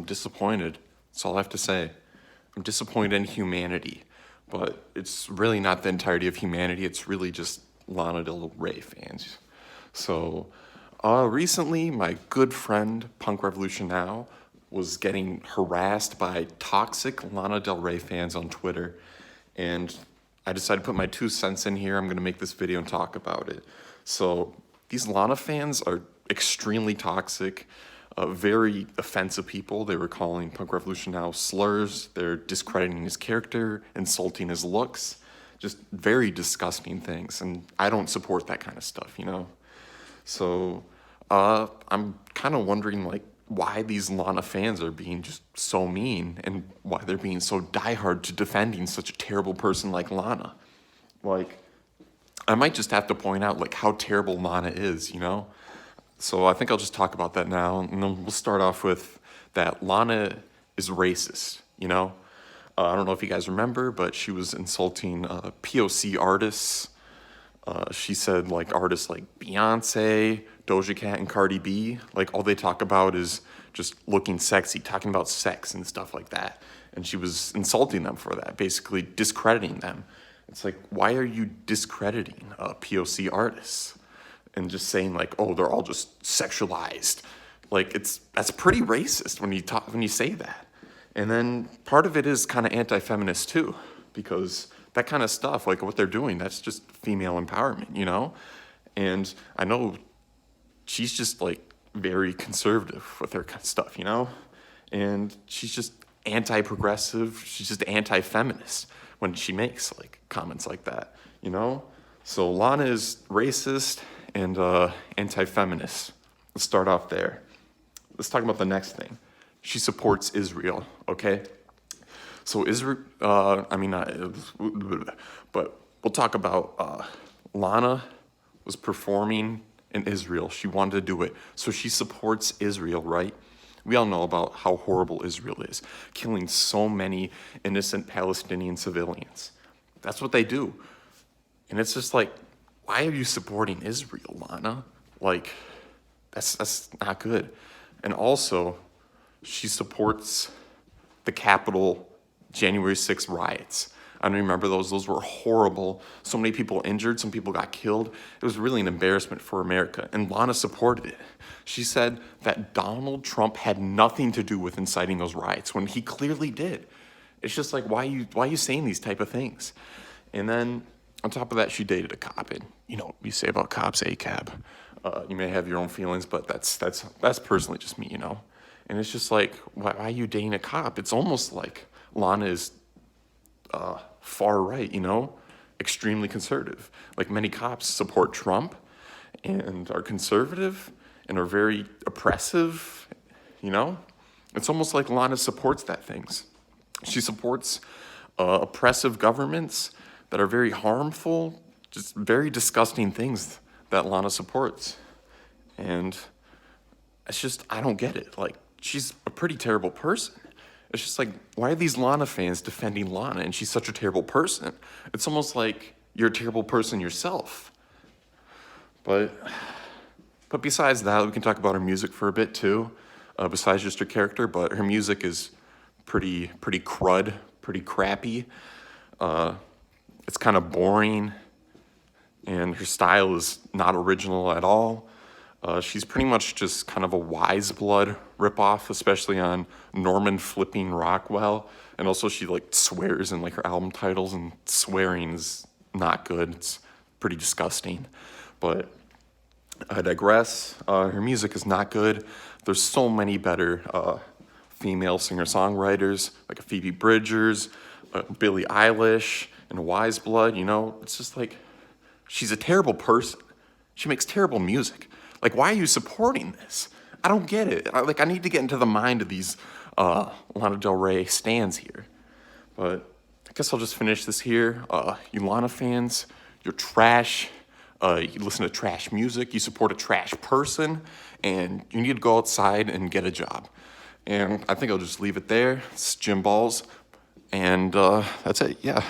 disappointed. That's all I have to say. I'm disappointed in humanity, but it's really not the entirety of humanity. It's really just Lana Del Rey fans. So, recently, my good friend, Punk Revolution Now, was getting harassed by toxic Lana Del Rey fans on Twitter, and I decided to put my 2 cents in here. I'm going to make this video and talk about it. So, these Lana fans are extremely toxic, very offensive people. They were calling Punk Revolution Now slurs. They're discrediting his character, insulting his looks, just very disgusting things. And I don't support that kind of stuff, you know? So I'm kind of wondering, like, why these Lana fans are being just so mean and why they're being so diehard to defending such a terrible person like Lana. Like, I might just have to point out, like, how terrible Lana is, you know? So I think I'll just talk about that now, and then we'll start off with that Lana is racist, you know? I don't know if you guys remember, but she was insulting POC artists. She said, like, artists like Beyonce, Doja Cat, and Cardi B, like, all they talk about is just looking sexy, talking about sex and stuff like that. And she was insulting them for that, basically discrediting them. It's like, why are you discrediting POC artists? And just saying, like, oh, they're all just sexualized. Like, that's pretty racist when you say that. And then part of it is kind of anti-feminist too, because that kind of stuff, like what they're doing, that's just female empowerment, you know? And I know she's just, like, very conservative with her kind of stuff, you know? And she's just anti-progressive, she's just anti-feminist when she makes, like, comments like that, you know? So Lana is racist and anti-feminist. Let's start off there. Let's talk about the next thing. She supports Israel, okay? So Israel, but we'll talk about Lana was performing in Israel. She wanted to do it. So she supports Israel, right? We all know about how horrible Israel is, killing so many innocent Palestinian civilians. That's what they do. And it's just like, why are you supporting Israel, Lana? Like, that's not good. And also, she supports the Capitol January 6th riots. I don't remember those. Those were horrible. So many people injured. Some people got killed. It was really an embarrassment for America. And Lana supported it. She said that Donald Trump had nothing to do with inciting those riots when he clearly did. It's just like, why are you saying these type of things? And then on top of that, she dated a cop. And you know what we say about cops, ACAB. You may have your own feelings, but that's personally just me, you know? And it's just like, why are you dating a cop? It's almost like Lana is far right, you know? Extremely conservative. Like, many cops support Trump and are conservative and are very oppressive, you know? It's almost like Lana supports that things. She supports oppressive governments that are very harmful, just very disgusting things that Lana supports. And it's just, I don't get it. Like, she's a pretty terrible person. It's just like, why are these Lana fans defending Lana and she's such a terrible person? It's almost like you're a terrible person yourself. But besides that, we can talk about her music for a bit too, besides just her character, but her music is pretty crud, pretty crappy. It's kind of boring, and her style is not original at all. She's pretty much just kind of a Wise Blood ripoff, especially on Norman Flipping Rockwell. And also she, like, swears in, like, her album titles, and swearing is not good. It's pretty disgusting. But I digress. Her music is not good. There's so many better female singer-songwriters, like a Phoebe Bridgers, Billie Eilish, and Wise Blood, you know? It's just like, she's a terrible person. She makes terrible music. Like, why are you supporting this? I don't get it. I need to get into the mind of these Lana Del Rey stans here. But I guess I'll just finish this here. You Lana fans, you're trash. You listen to trash music. You support a trash person. And you need to go outside and get a job. And I think I'll just leave it there. It's Jim Balls. And that's it, yeah.